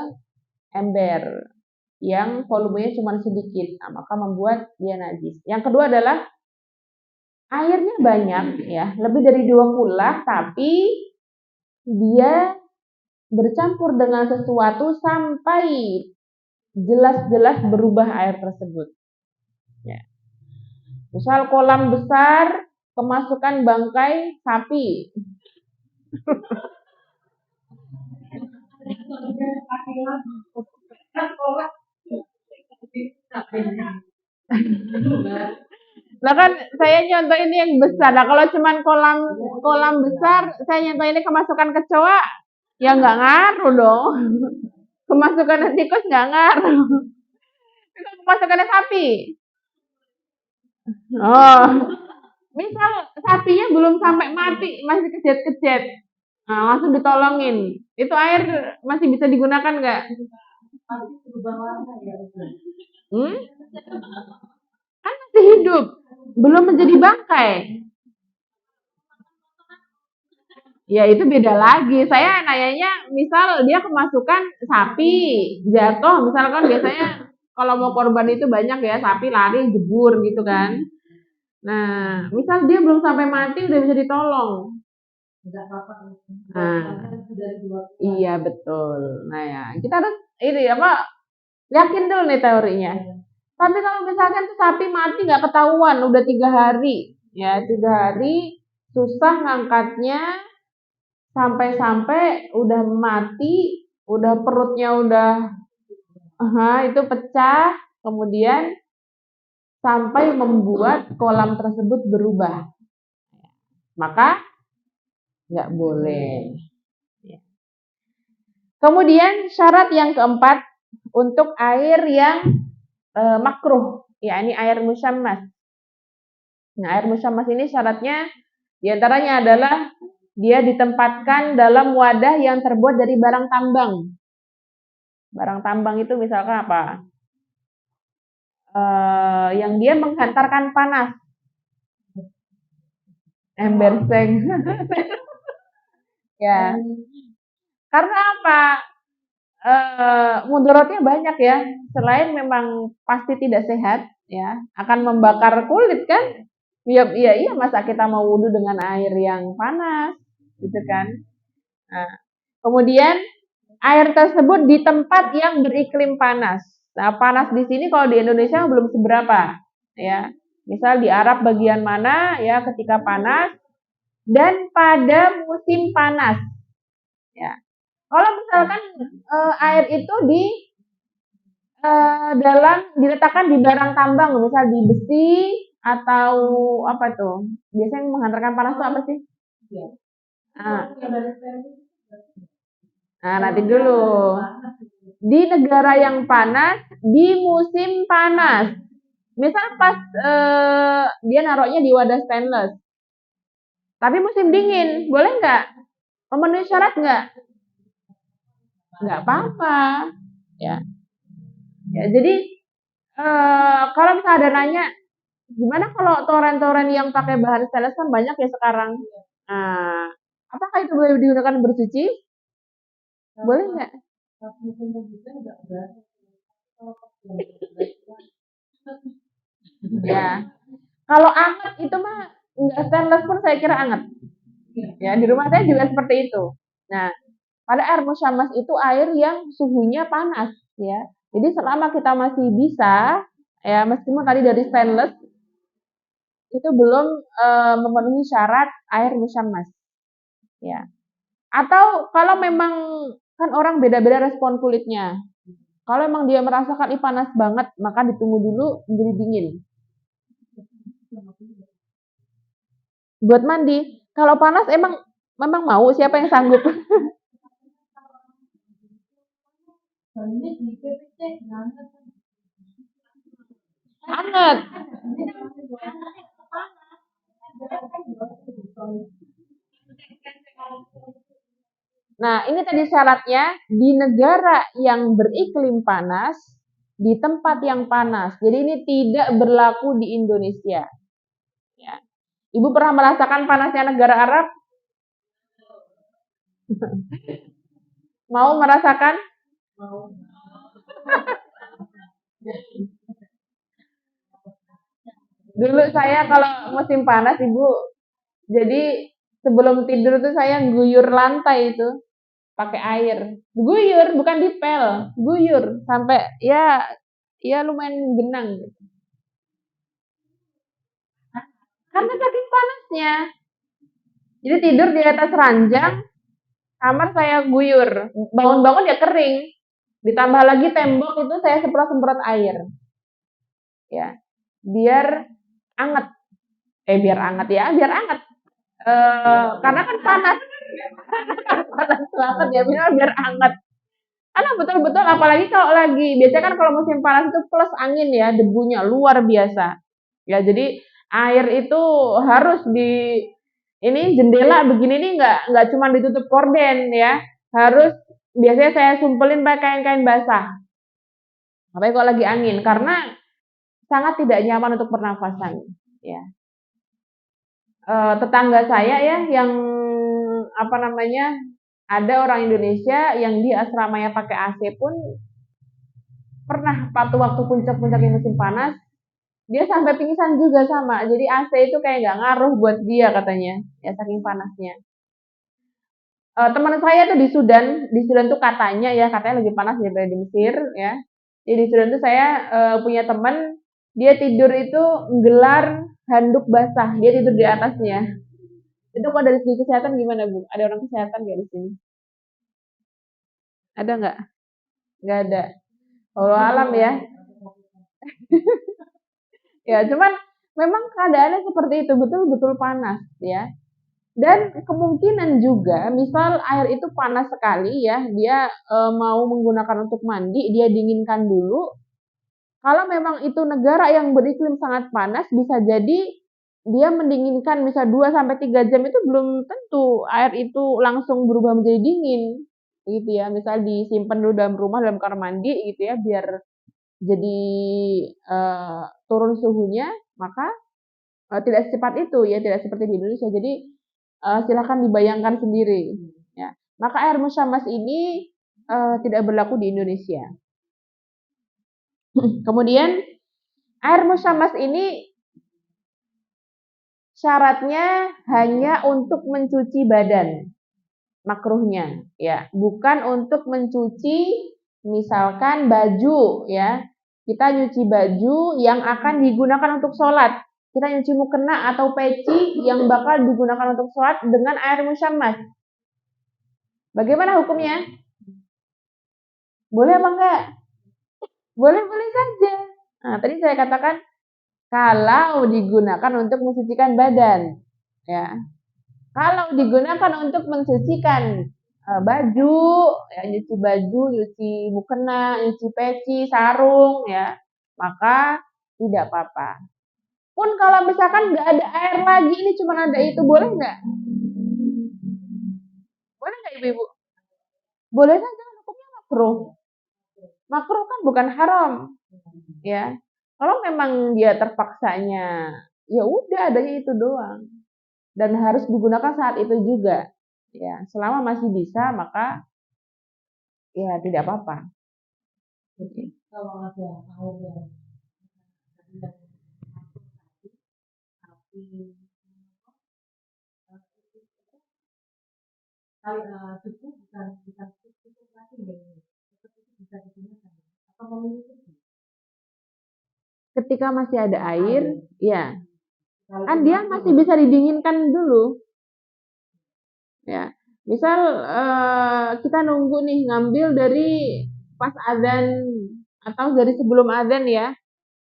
ember yang volumenya cuma sedikit, nah, maka membuat dia najis. Yang kedua adalah airnya banyak, ya, lebih dari 2 kullah, tapi dia bercampur dengan sesuatu sampai jelas-jelas berubah air tersebut. Ya. Misal kolam besar kemasukan bangkai sapi. Nah kan saya nyontohin yang besar. Nah kalau cuman kolam besar, saya nyontohin ini kemasukan kecoa, ya nggak ngaruh dong. Kemasukan tikus nggak ngaruh. Itu kemasukannya sapi. Oh, misal sapinya belum sampai mati, masih kejet-kejet, nah, langsung ditolongin. Itu air masih bisa digunakan nggak? Kan masih hidup, belum menjadi bangkai. Ya itu beda lagi. Saya nanyanya misal dia kemasukan sapi, jatuh, misalkan biasanya kalau mau korban itu banyak, ya, sapi lari jebur gitu kan. Nah, misal dia belum sampai mati udah bisa ditolong. Nah, iya betul. Nah ya, kita harus ini apa, yakin dulu nih teorinya. Tapi kalau misalkan tuh sapi mati nggak ketahuan, udah 3 hari, ya 3 hari susah ngangkatnya, sampai-sampai udah mati, udah perutnya udah, itu pecah, kemudian sampai membuat kolam tersebut berubah, maka nggak boleh. Kemudian syarat yang keempat untuk air yang makruh, ya, ini air musyammas. Nah, air musyammas ini syaratnya diantaranya adalah dia ditempatkan dalam wadah yang terbuat dari barang tambang. Barang tambang itu misalkan apa? Yang dia menghantarkan panas. Ember seng. Ya. Karena apa? Mudaratnya banyak, ya. Selain memang pasti tidak sehat, ya, akan membakar kulit kan? Iya, masa kita mau wudhu dengan air yang panas, gitu kan? Nah, kemudian air tersebut di tempat yang beriklim panas. Nah, panas di sini kalau di Indonesia belum seberapa, ya. Misal di Arab bagian mana, ya, ketika panas dan pada musim panas, ya. Kalau misalkan air itu dalam diletakkan di barang tambang, misal di besi atau apa tuh? Biasanya yang menghantarkan panas itu apa sih? Nah, nanti dulu. Di negara yang panas, di musim panas. Misal pas dia naruhnya di wadah stainless. Tapi musim dingin, boleh nggak? Memenuhi syarat nggak? Nggak apa-apa. Ya. Ya, jadi kalau misalnya ada nanya, gimana kalau toren-toren yang pakai bahan stainless kan banyak ya sekarang. Nah, apakah itu boleh digunakan bersuci? Boleh nggak? Ya, kalau anget itu mah nggak stainless pun saya kira anget. Ya, di rumah saya juga seperti itu. Nah, pada air musyamas itu air yang suhunya panas, ya. Jadi selama kita masih bisa, ya meskipun tadi dari stainless itu belum memenuhi syarat air musyamas, ya. Atau kalau memang kan orang beda-beda respon kulitnya. Kalau memang dia merasakan panas banget, maka ditunggu dulu menjadi dingin. Buat mandi, kalau panas emang memang mau siapa yang sanggup? Anget. Nah, ini tadi syaratnya di negara yang beriklim panas, di tempat yang panas. Jadi ini tidak berlaku di Indonesia. Ya. Ibu pernah merasakan panasnya negara Arab? Mau merasakan? Dulu saya kalau musim panas, Ibu, jadi sebelum tidur tuh saya guyur lantai itu pakai air. Guyur, bukan dipel, guyur sampai ya lumayan genang gitu. Karena saking panasnya. Jadi tidur di atas ranjang, kamar saya guyur. Bangun-bangun ya kering. Ditambah lagi tembok itu saya semprot-semprot air. Ya, biar anget. Biar anget ya, biar anget. Karena kan panas. Panas banget ya, biar anget. Karena betul-betul apalagi kalau lagi, biasanya kan kalau musim panas itu plus angin ya, debunya luar biasa. Ya, jadi air itu harus ini jendela begini nih nggak cuma ditutup korden ya, harus biasanya saya sumpelin pakai kain-kain basah. Apalagi kalau lagi angin karena sangat tidak nyaman untuk pernafasan. Ya, tetangga saya ya yang apa namanya ada orang Indonesia yang di asramanya pakai AC pun pernah waktu puncak-puncaknya musim panas dia sampai pingsan juga sama. Jadi AC itu kayak nggak ngaruh buat dia katanya, ya saking panasnya. Teman saya tuh di Sudan tuh katanya ya katanya lebih panas daripada di Mesir ya. Jadi di Sudan tuh saya punya teman dia tidur itu nggelar handuk basah, dia tidur di atasnya. Itu kalau dari segi kesehatan gimana Bu? Ada orang kesehatan nggak di sini? Ada nggak? Nggak ada. Allah alam ya. Ya, cuman memang keadaannya seperti itu, betul-betul panas ya. Dan kemungkinan juga, misal air itu panas sekali ya, dia mau menggunakan untuk mandi, dia dinginkan dulu. Kalau memang itu negara yang beriklim sangat panas, bisa jadi dia mendinginkan misal 2 sampai 3 jam itu belum tentu air itu langsung berubah menjadi dingin. Gitu ya. Misal disimpan dulu dalam rumah dalam kamar mandi gitu ya biar jadi turun suhunya, maka tidak secepat itu ya, tidak seperti di Indonesia. Jadi silahkan dibayangkan sendiri. Ya. Maka air musyamas ini tidak berlaku di Indonesia. Kemudian air musyamas ini syaratnya hanya untuk mencuci badan, makruhnya, ya, bukan untuk mencuci Misalkan baju ya, kita nyuci baju yang akan digunakan untuk sholat. Kita nyuci mukena atau peci yang bakal digunakan untuk sholat dengan air musyammas. Bagaimana hukumnya? Boleh apa enggak? Boleh-boleh saja. Nah, tadi saya katakan kalau digunakan untuk mensucikan badan, ya. Kalau digunakan untuk mensucikan baju, ya, nyuci baju, nyuci mukena, nyuci peci, sarung, ya, maka tidak apa-apa. Pun kalau misalkan nggak ada air lagi, ini cuma ada itu, boleh nggak? Boleh nggak ibu-ibu? Boleh saja, hukumnya makruh. Makruh kan bukan haram, ya. Kalau memang dia terpaksanya, ya udah adanya itu doang. Dan harus digunakan saat itu juga. Ya, selama masih bisa maka ya tidak apa-apa. Jadi kalau ada air yang tapi susu bukan cukup lagi dari itu bisa digunakan atau memiliki Ketika masih ada air, ya kan dia masih bisa didinginkan dulu. Ya, misal kita nunggu nih ngambil dari pas azan atau dari sebelum azan ya,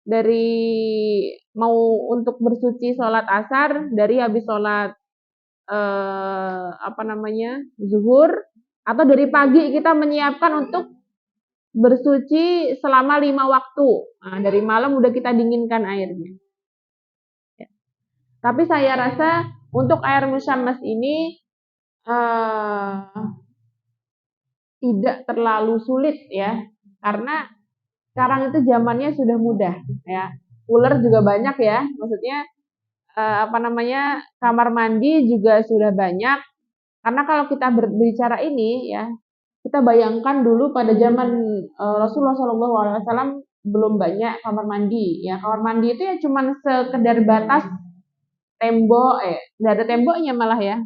dari mau untuk bersuci sholat asar, dari habis sholat apa namanya zuhur, atau dari pagi kita menyiapkan untuk bersuci selama 5 waktu. Nah, dari malam udah kita dinginkan airnya. Ya. Tapi saya rasa untuk air musyammas ini tidak terlalu sulit ya, karena sekarang itu zamannya sudah mudah ya. Cooler juga banyak ya, maksudnya apa namanya kamar mandi juga sudah banyak. Karena kalau kita berbicara ini ya, kita bayangkan dulu pada zaman Rasulullah SAW belum banyak kamar mandi ya. Kamar mandi itu ya cuman sekedar batas tembok, nggak ada temboknya malah ya.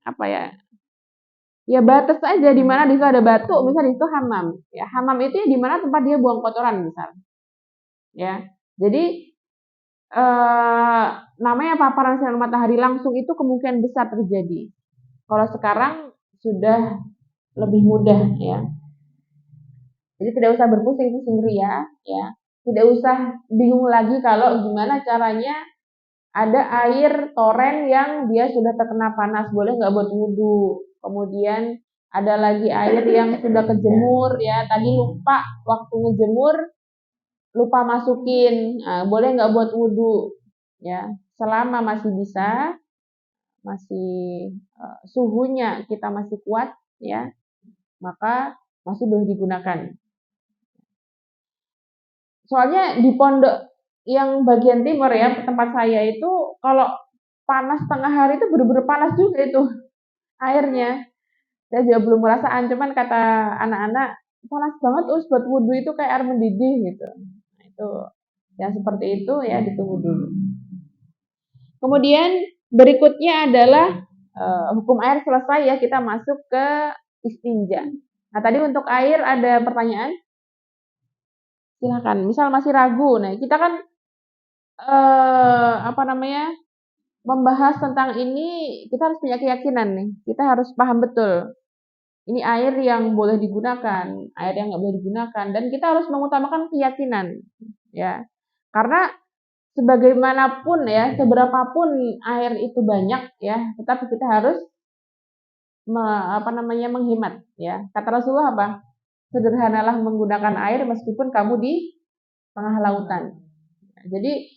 Apa ya? Ya batas aja di mana di situ ada batu, misal di situ hamam. Ya, hamam itu ya di mana tempat dia buang kotoran misal. Ya. Jadi namanya paparan sinar matahari langsung itu kemungkinan besar terjadi. Kalau sekarang sudah lebih mudah ya. Jadi tidak usah berpusing-pusing ria, ya. Tidak usah bingung lagi kalau gimana caranya ada air toren yang dia sudah terkena panas, boleh nggak buat wudhu. Kemudian ada lagi air yang sudah kejemur, ya. Tadi lupa waktu ngejemur, lupa masukin, nah, boleh nggak buat wudhu, ya. Selama masih bisa, masih suhunya kita masih kuat, ya, maka masih boleh digunakan. Soalnya di pondok yang bagian timur ya, tempat saya itu kalau panas tengah hari itu bener-bener panas juga itu airnya. Saya juga belum merasakan, cuman kata anak-anak panas banget us buat wudhu itu kayak air mendidih gitu. Nah, itu yang seperti itu ya ditunggu dulu. Kemudian berikutnya adalah hukum air selesai ya, kita masuk ke istinja. Nah tadi untuk air ada pertanyaan? Silakan. Misal masih ragu, nah kita kan apa namanya membahas tentang ini, kita harus punya keyakinan nih. Kita harus paham betul. Ini air yang boleh digunakan, air yang nggak boleh digunakan, dan kita harus mengutamakan keyakinan, ya. Karena sebagaimanapun ya, seberapapun air itu banyak ya, tetapi kita harus apa namanya menghemat, ya. Kata Rasulullah apa? Sederhanalah menggunakan air meskipun kamu di tengah lautan. Jadi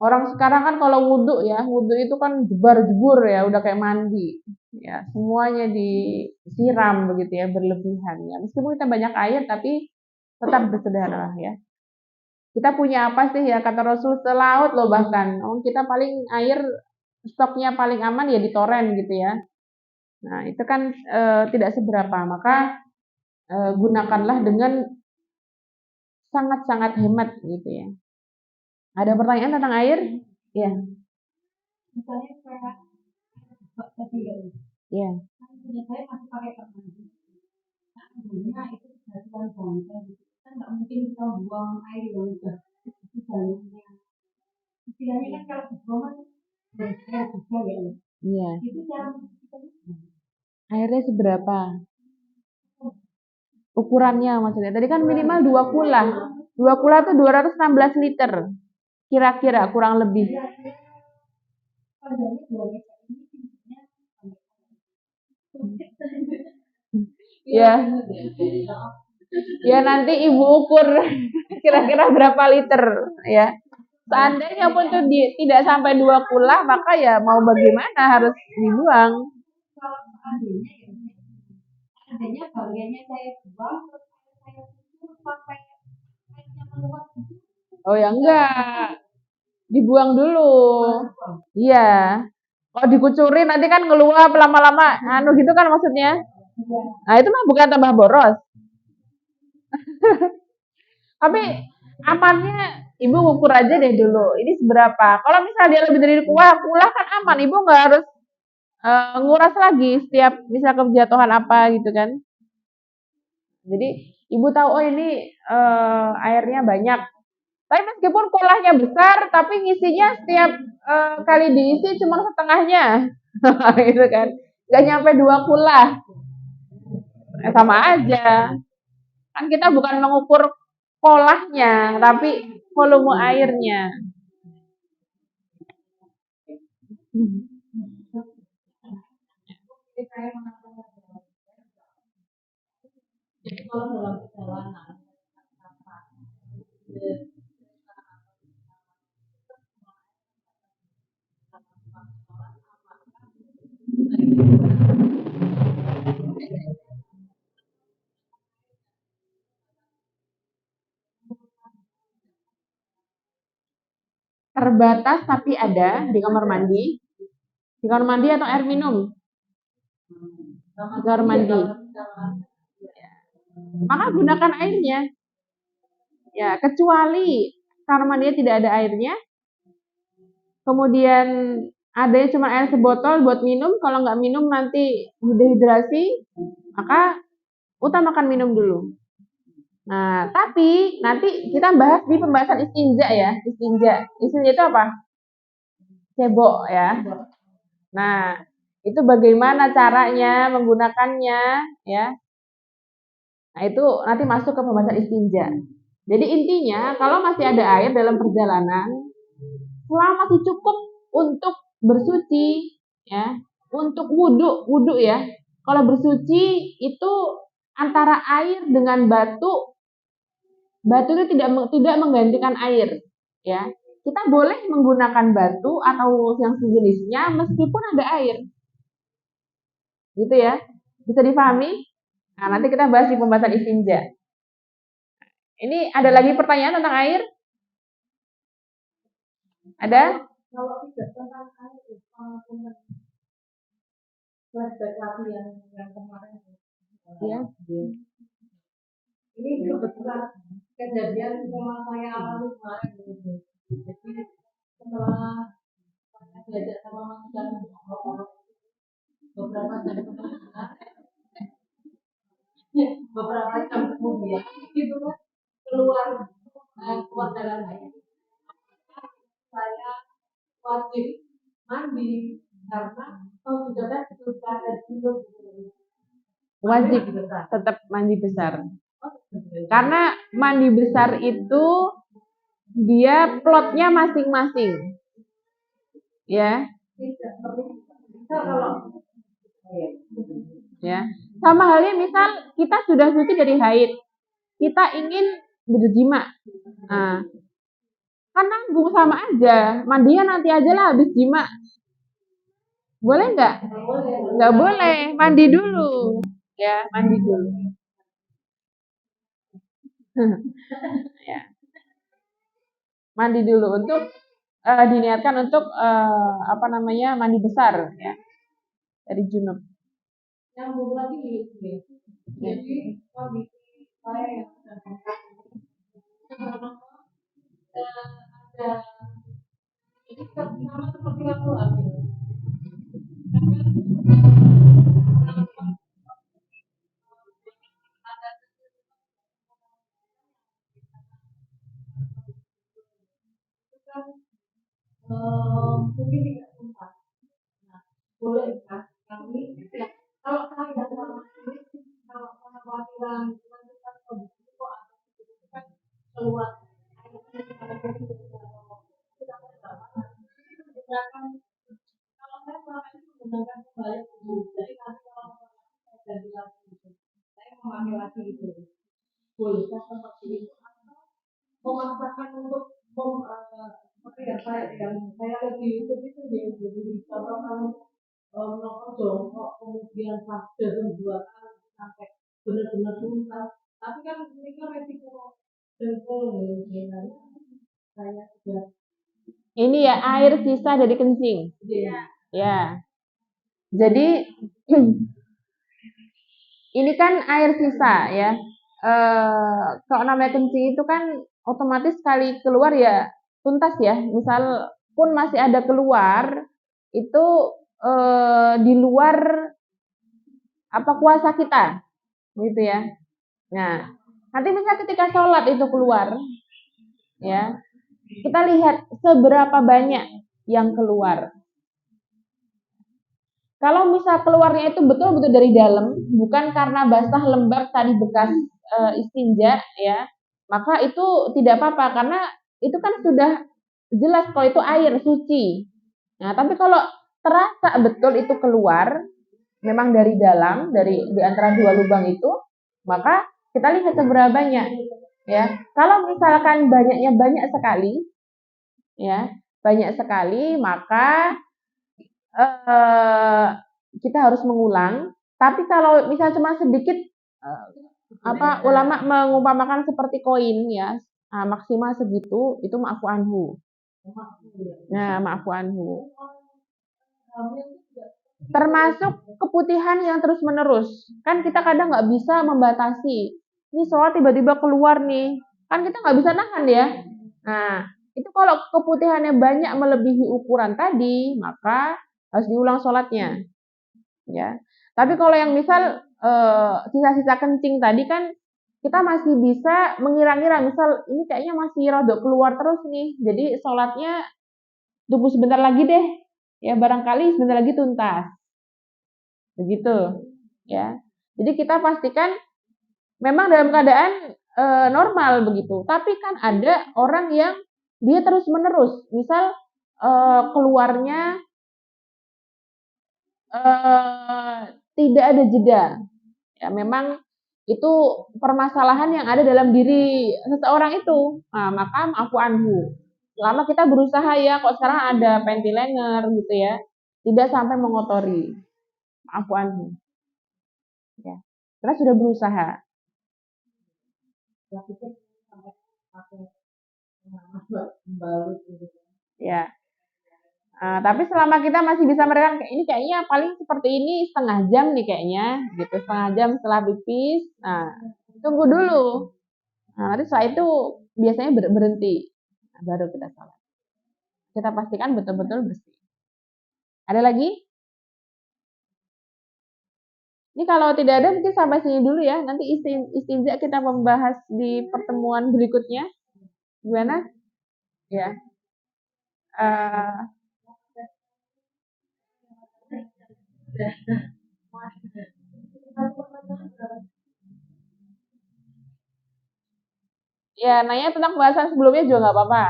orang sekarang kan kalau wudhu ya, wudhu itu kan jebar-jebur ya, udah kayak mandi. Ya, semuanya disiram begitu ya, berlebihan ya. Meskipun kita banyak air, tapi tetap bersederhana ya. Kita punya apa sih ya, kata Rasul selaut loh bahkan. Oh, kita paling air stoknya paling aman ya di toren gitu ya. Nah, itu kan tidak seberapa. Maka gunakanlah dengan sangat-sangat hemat gitu ya. Ada pertanyaan tentang air? Ya. misalnya kayak tadi Ya. kan punya saya masih pakai permandi. Nah, kemudian itu sudah buang air yang udah itu jalurnya. Istilahnya kan kalau dibuang kan dari air juga ya. Iya. Itu cara Airnya seberapa? Ukurannya maksudnya. Tadi kan minimal 2 kula. 2 kula tuh 216 liter. Kira-kira kurang lebih. Ya. Ya nanti ibu ukur kira-kira berapa liter ya. Seandainya pun tuh tidak sampai 2 kula, maka ya mau bagaimana harus dibuang. Seandainya bagiannya saya buang, terus saya tutup sampai airnya meluap. Oh ya enggak. Dibuang dulu. Iya. Kalau dikucurin nanti kan ngeluap lama-lama anu gitu kan maksudnya. Nah, itu mah bukan tambah boros. Tapi amannya ibu ukur aja deh dulu. Ini seberapa? Kalau misalnya dia lebih dari kula kan aman. Ibu nggak harus nguras lagi setiap bisa kejatuhan apa gitu kan. Jadi ibu tahu oh ini airnya banyak. Tapi meskipun kulahnya besar, tapi ngisinya setiap kali diisi cuma setengahnya, gitu kan? Gak nyampe 2 kula, sama aja. Kan kita bukan mengukur kolahnya, tapi volume airnya. Jadi kalau dalam perjalanan Terbatas tapi ada di kamar mandi. Di kamar mandi atau air minum? Di kamar mandi. Maka gunakan airnya. Ya, kecuali kamar mandinya tidak ada airnya, kemudian ada cuma air sebotol buat minum, kalau nggak minum nanti dehidrasi, maka utamakan minum dulu. Nah, tapi nanti kita bahas di pembahasan istinja ya, istinja. Istinja itu apa? Cebok ya. Nah, itu bagaimana caranya menggunakannya ya. Nah, itu nanti masuk ke pembahasan istinja. Jadi intinya kalau masih ada air dalam perjalanan, selama masih cukup untuk bersuci ya, untuk wudhu ya. Kalau bersuci itu antara air dengan batu, batu itu tidak menggantikan air ya. Kita boleh menggunakan batu atau yang sejenisnya meskipun ada air. Gitu ya. Bisa dipahami? Nah, nanti kita bahas di pembahasan istinja. Ini ada lagi pertanyaan tentang air? Ada? kalau tidak tentang air, flashback lagi yang kemarin. Ya. Ini kebetulan kejadian yang saya alami kemarin. Jadi setelah saya belajar sama Mas dan beberapa jam kemudian, beberapa jam kemudian itu kan keluar keluar dalam air. Saya wajib mandi karena kalau sudah kan sudah ada dulu Wajib tetap mandi besar. Karena mandi besar itu dia plotnya masing-masing. Ya. Ya. Sama halnya misal kita sudah suci dari haid. Kita ingin berjima. Nah, kan nanggung sama aja. Mandinya nanti aja lah habis jima. Boleh nggak? Nggak boleh. Mandi dulu. Ya, mandi dulu. Ya. Mandi dulu untuk diniatkan untuk apa namanya mandi besar ya dari junub. Yang belum lagi jadi kondisi saya yang ada ini sama seperti aku ambil. boleh kan kami ya kalau kami tidak terlalu ini kalau kekhawatiran lanjutan kondisi kok atau itu kan keluar kita menggunakan kalau saya selama ini menggunakan kembali jadi nanti kalau saya jadi lagi gitu saya memakai lagi gitu bolehkah seperti itu atau memaksakan untuk apa ya yang saya lihat di YouTube itu dia jadi contoh kalau nonton jongkok kemudian fase pembuatan sampai benar-benar tuntas tapi kan ini kan resiko dengkul ya saya sudah Ini ya air sisa dari kencing. Ya. Jadi ini kan air sisa ya. Kalau namanya kencing itu kan otomatis sekali keluar ya tuntas ya. Misal pun masih ada keluar itu di luar apa kuasa kita, gitu ya. Nah, nanti misal ketika sholat itu keluar, ya kita lihat seberapa banyak yang keluar. Kalau misal keluarnya itu betul-betul dari dalam, bukan karena basah lembab tadi bekas istinja, ya, maka itu tidak apa-apa karena itu kan sudah jelas kalau itu air suci. Nah, tapi kalau terasa betul itu keluar, memang dari dalam, dari di antara dua lubang itu, maka kita lihat seberapa banyak. Ya, kalau misalkan banyaknya banyak sekali, ya, banyak sekali, maka eh, kita harus mengulang. Tapi kalau misal cuma sedikit, apa ulama mengumpamakan seperti koin ya, maksimal segitu, itu maafu anhu. Nah, maafu anhu. Termasuk keputihan yang terus menerus. Kan kita kadang nggak bisa membatasi. Ini sholat tiba-tiba keluar nih. Kan kita nggak bisa nahan ya. Nah, itu kalau keputihannya banyak melebihi ukuran tadi, maka harus diulang sholatnya. Ya. Tapi kalau yang misal sisa-sisa kencing tadi kan kita masih bisa mengira-ngira, misal ini kayaknya masih rodok keluar terus nih. Jadi sholatnya tunggu sebentar lagi deh. Ya, barangkali sebentar lagi tuntas. Begitu, ya. Jadi kita pastikan memang dalam keadaan normal begitu. Tapi kan ada orang yang dia terus-menerus, misal keluarnya tidak ada jeda. Ya, memang itu permasalahan yang ada dalam diri seseorang itu. Nah, maka maafu anhu. Selama kita berusaha ya, kok sekarang ada ventilator gitu ya, tidak sampai mengotori. Maafu anhu. Ya. Kita sudah berusaha. Ya. Tapi selama kita masih bisa merekam ini kayaknya paling seperti ini setengah jam nih kayaknya, gitu setengah jam setelah pipis. Nah, tunggu dulu. Nah, nanti setelah itu biasanya berhenti, nah, baru kita sholat. Kita pastikan betul-betul bersih. Ada lagi? Ini kalau tidak ada mungkin sampai sini dulu ya. Nanti istinja kita membahas di pertemuan berikutnya. Gimana? Ya. Uh, ya, nanya tentang bahasan sebelumnya juga nggak apa-apa.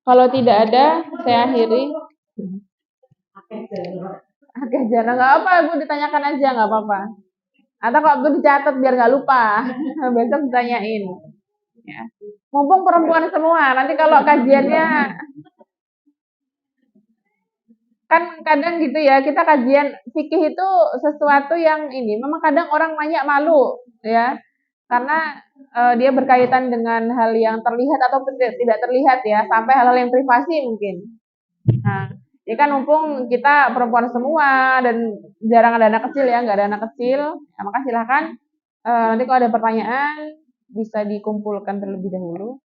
Kalau tidak ada, saya akhiri. Oke, jangan nggak apa, Bu ditanyakan aja nggak apa-apa. Atau kalau Bu dicatat biar nggak lupa, besok ditanyain. Ya. Mumpung perempuan semua, nanti kalau kajiannya kan kadang gitu ya, kita kajian fikih itu sesuatu yang ini, memang kadang orang banyak malu ya, karena dia berkaitan dengan hal yang terlihat atau tidak terlihat ya, sampai hal-hal yang privasi mungkin. Nah, ini kan mumpung kita perempuan semua dan jarang ada anak kecil ya, nggak ada anak kecil, ya, maka silahkan nanti kalau ada pertanyaan bisa dikumpulkan terlebih dahulu.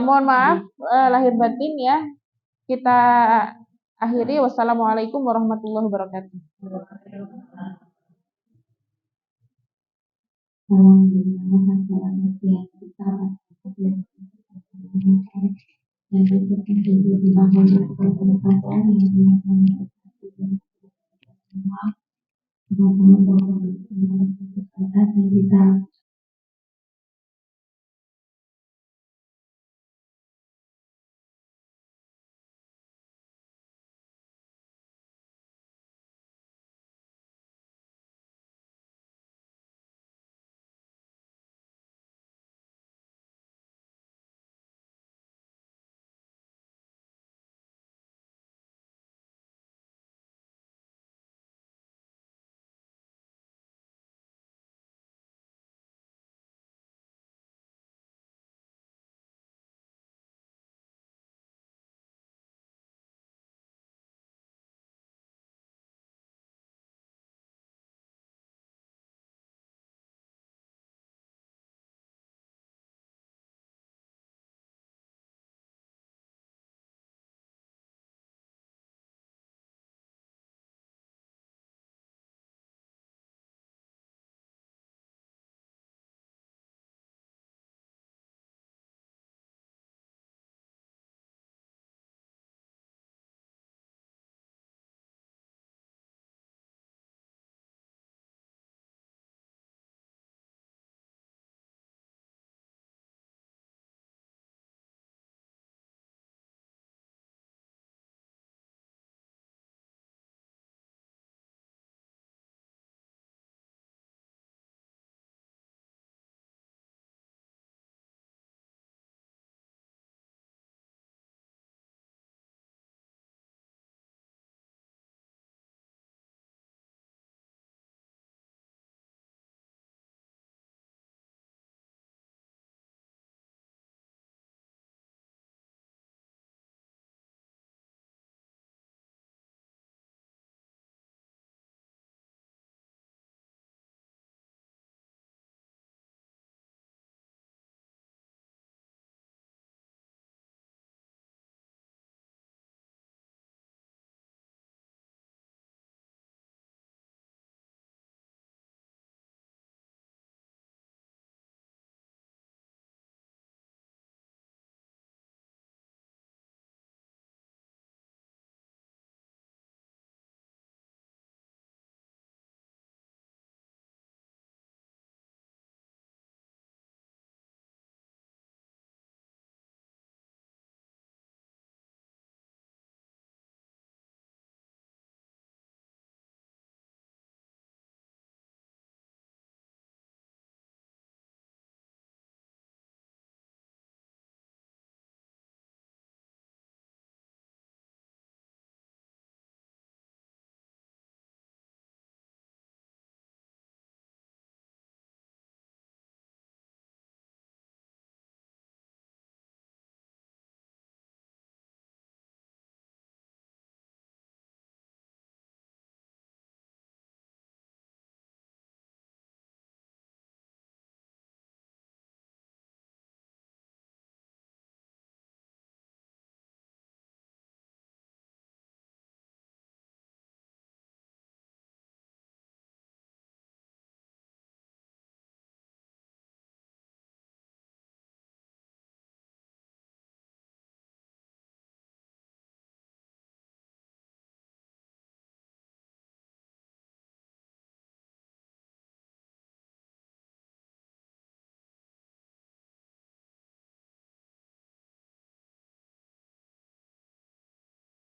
Mohon maaf lahir batin ya, kita Akhiri, wassalamualaikum warahmatullahi wabarakatuh. Dan